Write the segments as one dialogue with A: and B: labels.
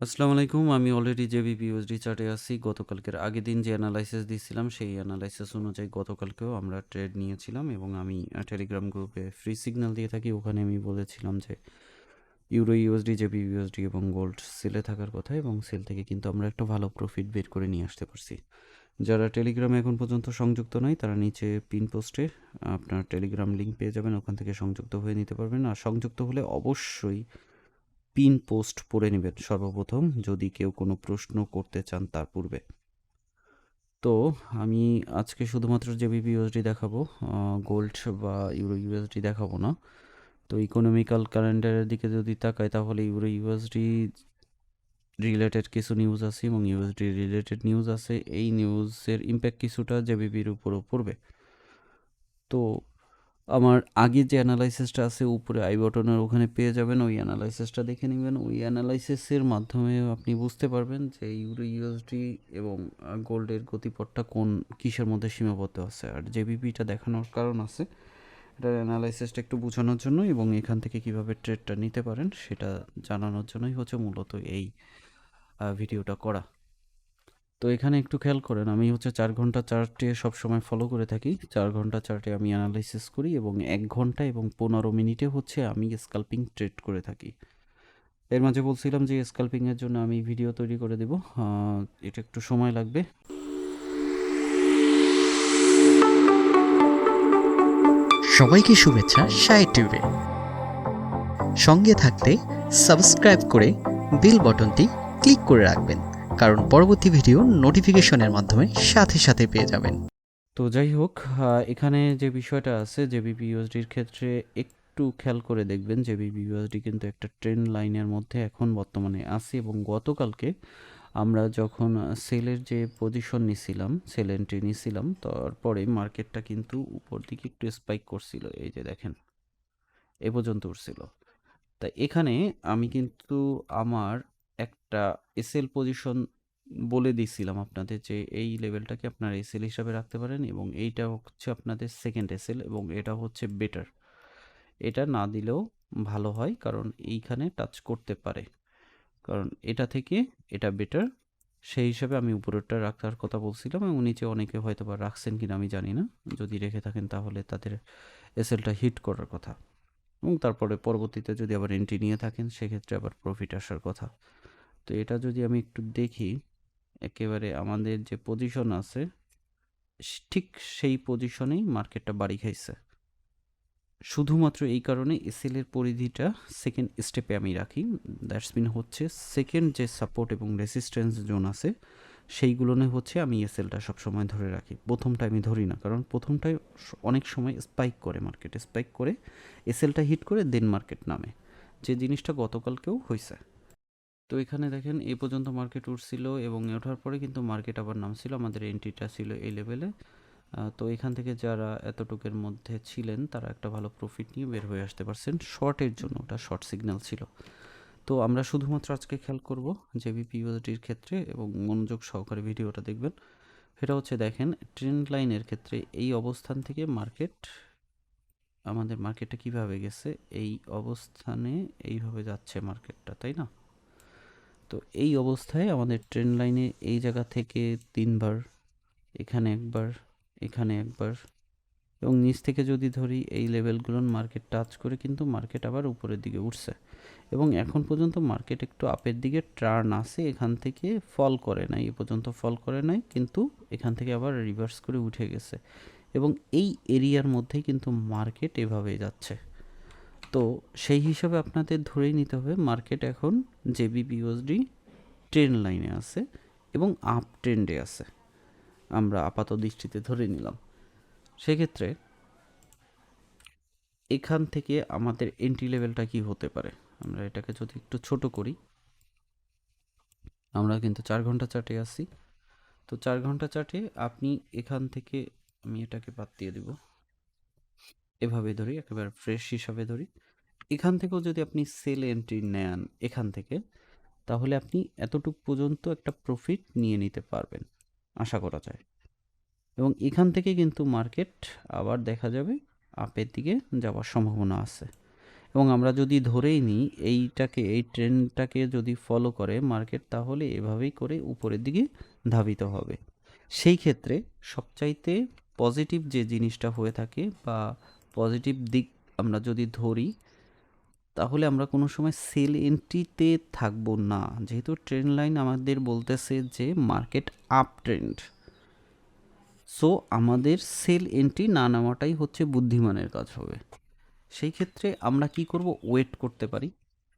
A: আসসালামু আলাইকুম। আমি অলরেডি Gbpusd চার্টে আছি। গতকালকের আগের দিন যে এনালাইসিস দিয়েছিলাম, সেই এনালাইসিস অনুযায়ী গতকালকেও আমরা ট্রেড নিয়েছিলাম এবং আমি টেলিগ্রাম গ্রুপে ফ্রি সিগন্যাল দিয়ে থাকি। ওখানে আমি বলেছিলাম যে ইউরো ইউএসডি, Gbpusd এবং গোল্ড সেলে থাকার কথা এবং সেল থেকে কিন্তু আমরা একটা ভালো প্রফিট বের করে নিয়ে আসতে পারছি। যারা টেলিগ্রামে এখন পর্যন্ত সংযুক্ত নয়, তারা নিচে পিন পোস্টে আপনার টেলিগ্রাম লিঙ্ক পেয়ে যাবেন। ওখান থেকে সংযুক্ত হয়ে নিতে পারবেন। আর সংযুক্ত হলে অবশ্যই পিন পোস্ট পড়ে নেবেন সর্বপ্রথম, যদি কেউ কোনো প্রশ্ন করতে চান তার পূর্বে। তো আমি আজকে শুধুমাত্র Gbpusd দেখাবো, গোল্ড বা ইউরো ইউএসডি দেখাবো না। তো ইকোনমিক্যাল ক্যালেন্ডারের দিকে যদি তাকাই, তাহলে ইউরো ইউএসডি রিলেটেড কিছু নিউজ আছে এবং ইউএসডি রিলেটেড নিউজ আছে। এই নিউজের ইম্প্যাক্ট কিছুটা জেবিপির উপরও পড়বে। তো আমার আগের যে অ্যানালাইসিসটা আছে উপরে আই বটনের ওখানে পেয়ে যাবেন, ওই অ্যানালাইসিসটা দেখে নেবেন। ওই অ্যানালাইসিসের মাধ্যমে আপনি বুঝতে পারবেন যে ইউরো ইউএসডি এবং গোল্ডের গতিপথটা কোন কিসের মধ্যে সীমাবদ্ধ আছে। আর জেবিপিটা দেখানোর কারণ আছে, এটার অ্যানালাইসিসটা একটু বোঝানোর জন্য এবং এখান থেকে কিভাবে ট্রেডটা নিতে পারেন সেটা জানানোর জন্যই হচ্ছে মূলত এই ভিডিওটা করা। তো এখানে একটু খেয়াল করেন, আমি হচ্ছে 4 ঘন্টা চার্টে সবসময় ফলো করে থাকি। 4 ঘন্টা চার্টে আমি অ্যানালাইসিস করি এবং 1 ঘন্টা এবং 15 মিনিটে হচ্ছে আমি স্কাল্পিং ট্রেড করে থাকি। এর মাঝে বলছিলাম যে স্কাল্পিংয়ের জন্য আমি ভিডিও তৈরি করে দেব, এটা একটু সময় লাগবে।
B: সবাইকে শুভেচ্ছা সাহেদ টিউবে। সঙ্গে থাকতে সাবস্ক্রাইব করে বেল বটনটি ক্লিক করে রাখবেন, কারণ পরবর্তী ভিডিও নোটিফিকেশনের মাধ্যমে সাথে সাথে পেয়ে যাবেন।
A: তো যাই হোক, এখানে যে বিষয়টা আছে জেবিপিইউএসডির ক্ষেত্রে একটু খেয়াল করে দেখবেন, জেবিপিইউএসডি কিন্তু একটা ট্রেন্ড লাইনের মধ্যে এখন বর্তমানে আছে এবং গতকালকে আমরা যখন সেলের যে পজিশন নিছিলাম, সেল এন্ট্রি নিছিলাম, তারপরে মার্কেটটা কিন্তু উপর দিকে একটু স্পাইক করছিল। এই যে দেখেন, এ পর্যন্ত উঠছিল। তাই এখানে আমি কিন্তু আমার একটা এসএল পজিশন বলে দিছিলাম আপনাদের যে এই লেভেলটাকে আপনারা এসএল হিসাবে রাখতে পারেন এবং এইটা হচ্ছে আপনাদের সেকেন্ড এসএল এবং এটা হচ্ছে বেটার। এটা না দিলেও ভালো হয়, কারণ এইখানে টাচ করতে পারে, কারণ এটা থেকে এটা বেটার। সেই হিসাবে আমি উপরেরটা রাখার কথা বলছিলাম এবং নিচে অনেকে হয়তো বা রাখছেন কিনা আমি জানি না। যদি রেখে থাকেন তাহলে তাদের এসএলটা হিট করার কথা এবং তারপরে পরবর্তীতে যদি আবার এন্ট্রি নিয়ে থাকেন সেক্ষেত্রে আবার প্রফিট আসার কথা। তো এটা যদি আমি একটু দেখি, একেবারে আমাদের যে পজিশন আছে ঠিক সেই পজিশনেই মার্কেটটা বাড়ি খাইছে। শুধুমাত্র এই কারণে এসএলের পরিধিটা সেকেন্ড স্টেপে আমি রাখি। দ্যাটস মিন হচ্ছে সেকেন্ড যে সাপোর্ট এবং রেসিস্ট্যান্স জোন আছে সেইগুলোনে হচ্ছে আমি এসএলটা সবসময় ধরে রাখি। প্রথমটা আমি ধরি না, কারণ প্রথমটায় অনেক সময় স্পাইক করে, মার্কেটে স্পাইক করে এসএলটা হিট করে দেন মার্কেট নামে, যে জিনিসটা গতকালকেও হয়েছে। তো এখানে দেখেন এই পর্যন্ত মার্কেট উঠছিল এবং ওঠার পরে কিন্তু মার্কেট আবার নামছিল। আমাদের এন্ট্রিটা ছিল এই লেভেলে। তো এখান থেকে যারা এতটুকের মধ্যে ছিলেন তারা একটা ভালো প্রফিট নিয়ে বের হয়ে আসতে পারছেন শর্টের জন্য, ওটা শর্ট সিগন্যাল ছিল। তো আমরা শুধুমাত্র আজকে খেয়াল করব জেবিপিইউএসডির ক্ষেত্রে এবং মনোযোগ সহকারে ভিডিওটা দেখবেন। সেটা হচ্ছে দেখেন ট্রেন্ড লাইনের ক্ষেত্রে এই অবস্থান থেকে আমাদের মার্কেটটা কিভাবে গেছে, এই অবস্থানে এইভাবে যাচ্ছে মার্কেটটা, তাই না? তো এই অবস্থায় আমাদের ট্রেন্ড লাইনে এই জায়গা থেকে 3বার, এখানে একবার, এখানে একবার এবং নিচ থেকে যদি ধরি এই লেভেলগুলোর মার্কেট টাচ করে কিন্তু মার্কেট আবার উপরের দিকে উঠছে এবং এখন পর্যন্ত মার্কেট একটু আপের দিকে টার্ন আসে। এখান থেকে ফল করে নাই, এ পর্যন্ত ফল করে নাই, কিন্তু এখান থেকে আবার রিভার্স করে উঠে গেছে এবং এই এরিয়ার মধ্যেই কিন্তু মার্কেট এভাবে যাচ্ছে। তো সেই হিসাবে আপনাদের ধরেই নিতে হবে মার্কেট এখন জেবিপিইউএসডি ট্রেন্ড লাইনে আছে এবং আপ ট্রেন্ডে আছে, আমরা আপাত দৃষ্টিতে ধরে নিলাম। সেক্ষেত্রে এখান থেকে আমাদের এন্ট্রি লেভেলটা কি হতে পারে, আমরা এটাকে যদি একটু ছোট করি, আমরা কিন্তু 4 ঘন্টা চার্টে আসি। তো 4 ঘন্টা চার্টে আপনি এখান থেকে, আমি এটাকে বাদ দিয়ে দিব, এভাবে ধরি, একেবারে ফ্রেশ হিসাবে ধরি। এখান থেকেও যদি আপনি সেল এন্ট্রি নেন এখান থেকে, তাহলে আপনি এতটুক পর্যন্ত একটা প্রফিট নিয়ে নিতে পারবেন আশা করা যায় এবং এখান থেকে কিন্তু মার্কেট আবার দেখা যাবে আপের দিকে যাওয়ার সম্ভাবনা আছে এবং আমরা যদি ধরেই নিই এইটাকে, এই ট্রেন্ডটাকে যদি ফলো করে মার্কেট, তাহলে এভাবেই করে উপরের দিকে ধাবিত হবে। সেই ক্ষেত্রে সবচাইতে পজিটিভ যে জিনিসটা হয়ে থাকে বা পজিটিভ দিক আমরা যদি ধরি, তাহলে আমরা কোনো সময় সেল এন্ট্রিতে থাকবো না, যেহেতু ট্রেন্ড লাইন আমাদের বলতেছে যে মার্কেট আপ ট্রেন্ড। সো আমাদের সেল এন্ট্রি না নেওয়াটাই হচ্ছে বুদ্ধিমানের কাজ হবে। সেই ক্ষেত্রে আমরা কি করব, ওয়েট করতে পারি।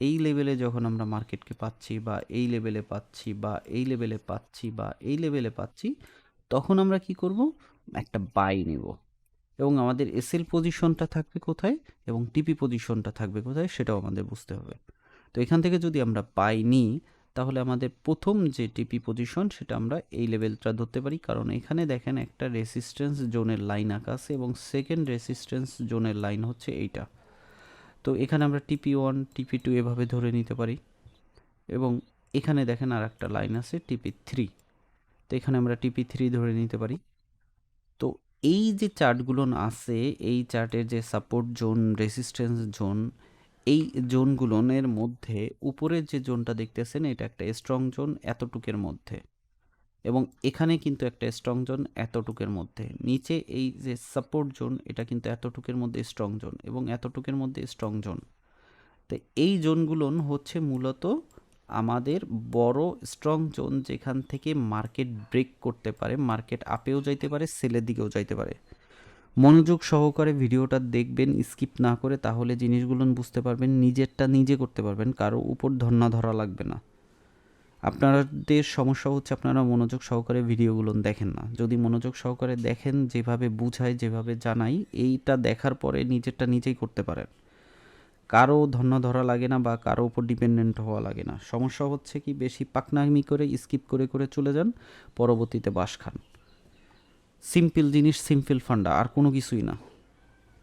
A: এই লেভেলে যখন আমরা মার্কেটকে পাচ্ছি বা এই লেভেলে পাচ্ছি বা এই লেভেলে পাচ্ছি বা এই লেভেলে পাচ্ছি, তখন আমরা কি করব, একটা বাই নেব এবং আমাদের এসএল পজিশনটা থাকবে কোথায় এবং টিপি পজিশনটা থাকবে কোথায় সেটাও আমাদের বুঝতে হবে। তো এখান থেকে যদি আমরা বাই নিই, তাহলে আমাদের প্রথম যে টিপি পজিশন সেটা আমরা এই লেভেলটা ধরতে পারি, কারণ এখানে দেখেন একটা রেসিস্ট্যান্স জোনের লাইন আঁকা আছে এবং সেকেন্ড রেসিস্ট্যান্স জোনের লাইন হচ্ছে এইটা। তো এখানে আমরা টিপি 1 টিপি 2 এভাবে ধরে নিতে পারি এবং এখানে দেখেন আর একটা লাইন আছে টিপি 3। তো এখানে আমরা টিপি 3 ধরে নিতে পারি। তো এই যে চার্টগুলো আছে, এই চার্টের যে সাপোর্ট জোন, রেসিস্ট্যান্স জোন, এই জোনগুলোর মধ্যে উপরের যে জোনটা দেখতেছেন এটা একটা স্ট্রং জোন এতটুকের মধ্যে, এবং এখানে কিন্তু একটা স্ট্রং জোন এতটুকের মধ্যে। নিচে এই যে সাপোর্ট জোন এটা কিন্তু এতটুকের মধ্যে স্ট্রং জোন এবং এতটুকের মধ্যে স্ট্রং জোন। তো এই জোনগুলো হচ্ছে মূলত আমাদের বড় স্ট্রং জোন, যেখান থেকে মার্কেট ব্রেক করতে পারে, মার্কেট আপেও যাইতে পারে, সেলের দিকেও যাইতে পারে। মনোযোগ সহকারে ভিডিওটা দেখবেন, স্কিপ না করে, তাহলে জিনিসগুলো বুঝতে পারবেন, নিজেরটা নিজে করতে পারবেন, কারো উপর ধর্না ধরা লাগবে না। আপনাদের সমস্যা হচ্ছে আপনারা মনোযোগ সহকারে ভিডিওগুলো দেখেন না। যদি মনোযোগ সহকারে দেখেন, যেভাবে বুঝাই, যেভাবে জানাই, এইটা দেখার পরে নিজেরটা নিজেই করতে পারেন, কারো ধর্না ধরা লাগে না বা কারো উপর ডিপেন্ডেন্ট হওয়া লাগে না। সমস্যা হচ্ছে কি, বেশি পাকনামি করে স্কিপ করে করে চলে যান, পরবর্তীতে বাস খান। সিম্পল জিনিস, সিম্পল ফান্ডা, আর কোনো কিছুই না।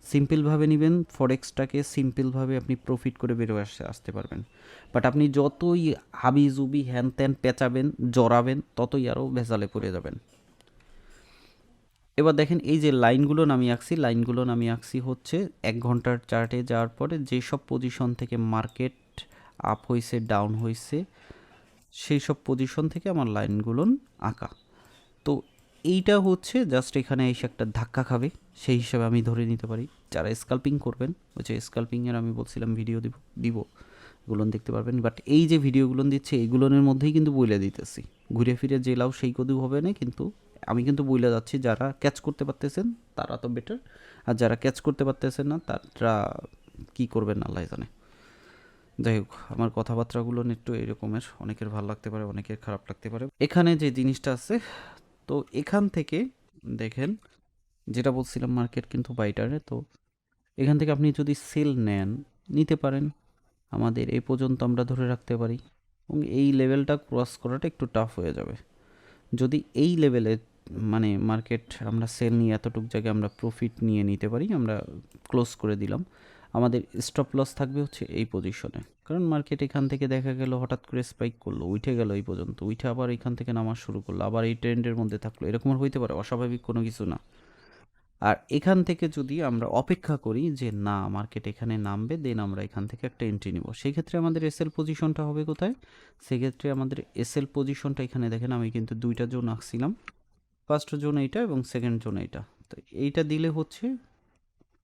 A: সিম্পলভাবে নেবেন ফরেক্সটাকে, সিম্পলভাবে আপনি প্রফিট করে বেরোয় আসতে পারবেন। বাট আপনি যতই হাবি জুবি হ্যান ত্যান পেঁচাবেন, জড়াবেন, ততই আরও ভেজালে পড়ে যাবেন। এবার দেখেন এই যে লাইনগুলো আমি আঁকছি হচ্ছে 1 ঘন্টার চার্টে যাওয়ার পরে যেসব পজিশন থেকে মার্কেট আপ হয়েছে, ডাউন হয়েছে, সেই সব পজিশন থেকে আমার লাইনগুলো আঁকা। তো এইটা হচ্ছে জাস্ট এখানে এসে একটা ধাক্কা খাবে, সেই হিসাবে আমি ধরে নিতে পারি। যারা স্কাল্পিং করবেন, ওই যে স্কাল্পিংয়ের আমি বলছিলাম ভিডিও দিব এগুলো দেখতে পারবেন। বাট এই যে ভিডিওগুলো দিচ্ছে এইগুলোর মধ্যেই কিন্তু বইলে দিতেছি, ঘুরে ফিরে যে লাও সেই কদু হবে না, কিন্তু আমি কিন্তু বইলে যাচ্ছি। যারা ক্যাচ করতে পারতেছেন তারা তো বেটার, আর যারা ক্যাচ করতে পারতেছেন না তারা কী করবেন আল্লাহ জানে। যাই হোক, আমার কথাবার্তাগুলো একটু এরকমের, অনেকের ভালো লাগতে পারে, অনেকের খারাপ লাগতে পারে। এখানে যে জিনিসটা আছে, তো এখান থেকে দেখেন যেটা বলছিলাম, মার্কেট কিন্তু বাইটারে। তো এখান থেকে আপনি যদি সেল নেন, নিতে পারেন। আমাদের এই পর্যন্ত আমরা ধরে রাখতে পারি এবং এই লেভেলটা ক্রস করাটা একটু টাফ হয়ে যাবে। যদি এই লেভেলে মানে মার্কেট আমরা সেল নিয়ে এতটুকু জায়গায় আমরা প্রফিট নিয়ে নিতে পারি, আমরা ক্লোজ করে দিলাম, আমাদের স্টপ লস থাকবে হচ্ছে এই পজিশনে। কারণ মার্কেট এখান থেকে দেখা গেল হঠাৎ করে স্পাইক করলো, উঠে গেল এই পর্যন্ত, উঠে আবার এখান থেকে নামা শুরু করলো, আবার এই ট্রেন্ডের মধ্যে থাকলো, এরকম আর হইতে পারে, অস্বাভাবিক কোনো কিছু না। আর এখান থেকে যদি আমরা অপেক্ষা করি যে না মার্কেট এখানে নামবে, দেন আমরা এখান থেকে একটা এন্ট্রি নিব, সেই ক্ষেত্রে আমাদের এসএল পজিশনটা হবে কোথায়? সেক্ষেত্রে আমাদের এসএল পজিশনটা এখানে দেখেন, আমি কিন্তু দুইটা জোন আঁকছিলাম, ফার্স্ট জোন এইটা এবং সেকেন্ড জোন এইটা। তো এইটা দিলে হচ্ছে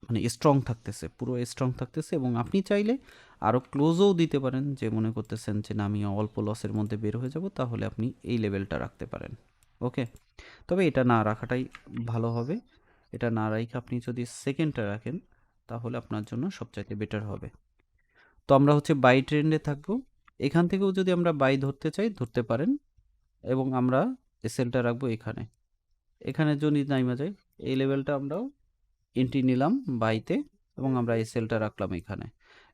A: মানে স্ট্রং থাকতেছে, পুরো স্ট্রং থাকতেছে, এবং আপনি চাইলে আরও ক্লোজও দিতে পারেন, যে মনে করতেছেন যে না আমি অল্প লসের মধ্যে বের হয়ে যাব, তাহলে আপনি এই লেভেলটা রাখতে পারেন। ওকে, তবে এটা না রাখাটাই ভালো হবে। এটা না রাখে আপনি যদি সেকেন্ডটা রাখেন, তাহলে আপনার জন্য সবচাইতে বেটার হবে। তো আমরা হচ্ছে বাই ট্রেন্ডে থাকবো। এখান থেকেও যদি আমরা বাই ধরতে চাই ধরতে পারেন, এবং আমরা এসএলটা রাখবো এখানে। এখানে যদি নাইমা যায়, এই লেভেলটা আমরাও এন্ট্রি নিলাম বাইতে, এবং আমরা এসএলটা রাখলাম এখানে।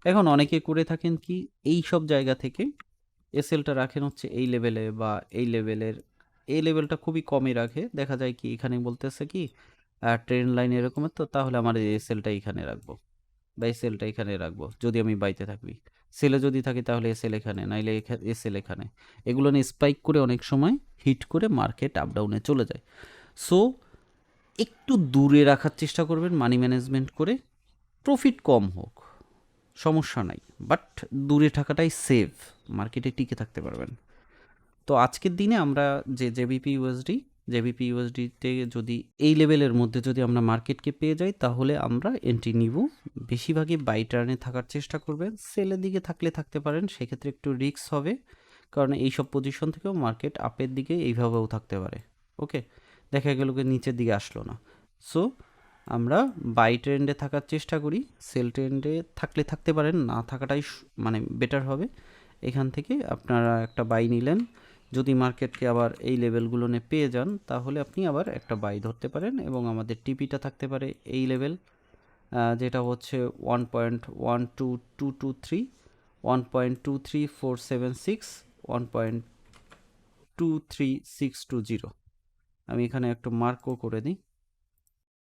A: এখন অনেকে করে থাকেন কি, এই সব জায়গা থেকে এসএলটা রাখেন হচ্ছে এই লেভেলে বা এই লেভেলের, এই লেভেলটা খুবই কমই রাখে। দেখা যায় কি এখানে বলতেছে কি ট্রেন্ড লাইন এরকমের, তো তাহলে আমার এই এসএলটা এখানে রাখবো বা এসএলটা এখানে রাখবো যদি আমি বাইতে থাকি। সেলে যদি থাকি তাহলে এসএল এখানে, নাইলে এসএল এখানে। এগুলো নিয়ে স্পাইক করে অনেক সময় হিট করে মার্কেট আপ ডাউনে চলে যায়। সো একটু দূরে রাখার চেষ্টা করবেন মানি ম্যানেজমেন্ট করে, প্রফিট কম হোক, সমস্যা নাই, বাট দূরে থাকাটাই সেভ, মার্কেটে টিকে থাকতে পারবেন। তো আজকের দিনে আমরা যে জেবিপি ইউএসডিতে যদি এই লেভেলের মধ্যে যদি আমরা মার্কেটকে পেয়ে যাই, তাহলে আমরা এন্ট্রি নিব। বেশিরভাগই বাই টার্নে থাকার চেষ্টা করবেন, সেলের দিকে থাকলে থাকতে পারেন, সেক্ষেত্রে একটু রিস্ক হবে, কারণ এইসব পজিশন থেকেও মার্কেট আপের দিকে এইভাবেও থাকতে পারে। ওকে, দেখা গেল কি নিচের দিকে আসলো না, সো আমরা বাই ট্রেন্ডে থাকার চেষ্টা করি। সেল ট্রেন্ডে থাকলে থাকতে পারেন, না থাকাটাই মানে বেটার হবে। এখান থেকে আপনারা একটা বাই নিলেন, যদি মার্কেটকে আবার এই লেভেলগুলো নিয়ে পেয়ে যান, তাহলে আপনি আবার একটা বাই ধরতে পারেন। এবং আমাদের টিপিটা থাকতে পারে এই লেভেল, যেটা হচ্ছে 1.12223, 1.23476, 1.23620। আমি এখানে একটু মার্কও করে দিই।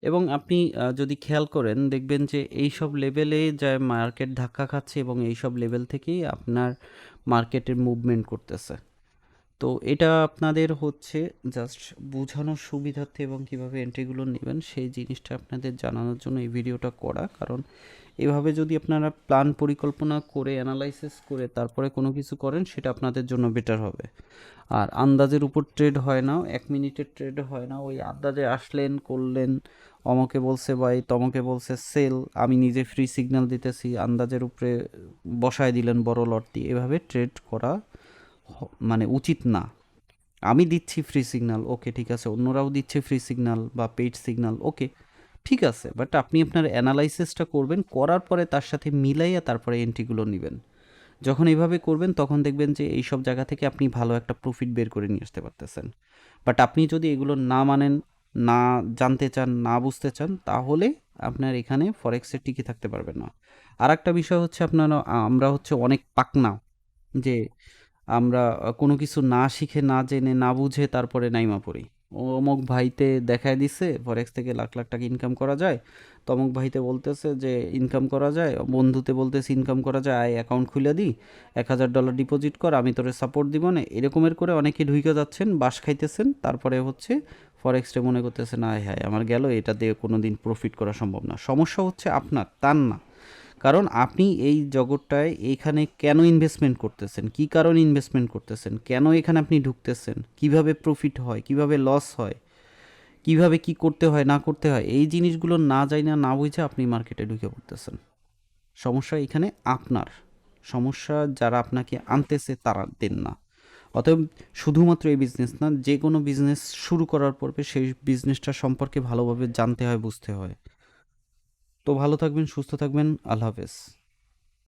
A: এবং আপনি যদি খেয়াল করেন, দেখবেন যে এই সব লেভেলে যা মার্কেট ধাক্কা খাচ্ছে এবং এই সব লেভেল থেকেই আপনার মার্কেটের মুভমেন্ট করতেছে। তো এটা আপনাদের হচ্ছে জাস্ট বোঝানোর সুবিধার্থে এবং কীভাবে এন্ট্রিগুলো নেবেন সেই জিনিসটা আপনাদের জানানোর জন্য এই ভিডিওটা করা। কারণ এভাবে যদি আপনারা প্ল্যান পরিকল্পনা করে অ্যানালাইসিস করে তারপরে কোনো কিছু করেন, সেটা আপনাদের জন্য বেটার হবে। আর আন্দাজের উপর ট্রেড হয় না, 1 মিনিটের ট্রেড হয় না। ওই আন্দাজে আসলেন, করলেন, অমকে বলছে বাই, তমকে বলছে সেল, আমি নিজে ফ্রি সিগন্যাল দিতেছি, আন্দাজের উপরে বসায় দিলেন বড় লট দিয়ে। এভাবে ট্রেড করা মানে উচিত না। আমি দিচ্ছি ফ্রি সিগন্যাল, ওকে ঠিক আছে, অন্যরাও দিচ্ছে ফ্রি সিগন্যাল বা পেইড সিগন্যাল, ওকে ঠিক আছে, বাট আপনি আপনার অ্যানালাইসিসটা করবেন, করার পরে তার সাথে মিলাইয়া তারপরে এন্ট্রিগুলো নেবেন। যখন এইভাবে করবেন তখন দেখবেন যে এই সব জায়গা থেকে আপনি ভালো একটা প্রফিট বের করে নিয়ে আসতে পারতেছেন। বাট আপনি যদি এগুলো না মানেন, না জানতে চান, না বুঝতে চান, তাহলে আপনার এখানে ফরেক্সে টিকে থাকতে পারবেন না। আর একটা বিষয় হচ্ছে, আপনারা আমরা হচ্ছে অনেক পাকনা, যে আমরা কোনো কিছু না শিখে, না জেনে, না বুঝে তারপরে নাইমা পড়ি। অমুক ভাইতে দেখায় দিছে ফরেক্স থেকে লাখ লাখ টাকা ইনকাম করা যায়, তমুক ভাইতে বলতেছে যে ইনকাম করা যায়, বন্ধুতে বলতেছে ইনকাম করা যায়, আয় অ্যাকাউন্ট খুলে দিই, $1,000 ডিপোজিট কর, আমি তোরে সাপোর্ট দিব না, এরকমের করে অনেকে ঢুকে যাচ্ছেন, বাস খাইতেছেন, তারপরে হচ্ছে ফরেক্সটা মনে করতেছেন আয় হায় আমার গেল, এটা দিয়ে কোনো দিন প্রফিট করা সম্ভব না। সমস্যা হচ্ছে আপনার, তার না। কারণ আপনি এই জগৎটায় এইখানে কেন ইনভেস্টমেন্ট করতেছেন, কি কারণে ইনভেস্টমেন্ট করতেছেন, কেন এখানে আপনি ঢুকতেছেন, কিভাবে প্রফিট হয়, কিভাবে লস হয়, কিভাবে কি করতে হয় না করতে হয়, এই জিনিসগুলো না জানি না বুঝে আপনি মার্কেটে ঢুকে পড়তেছেন। সমস্যা এখানে আপনার, সমস্যা যারা আপনাকে আনতেছে তারা দেন না। অতএব শুধুমাত্র এই বিজনেস না, যে কোনো বিজনেস শুরু করার পূর্বে সেই বিজনেসটা সম্পর্কে ভালোভাবে জানতে হয়, বুঝতে হয়। তো ভালো থাকবেন, সুস্থ থাকবেন, আল্লাহ হাফেজ।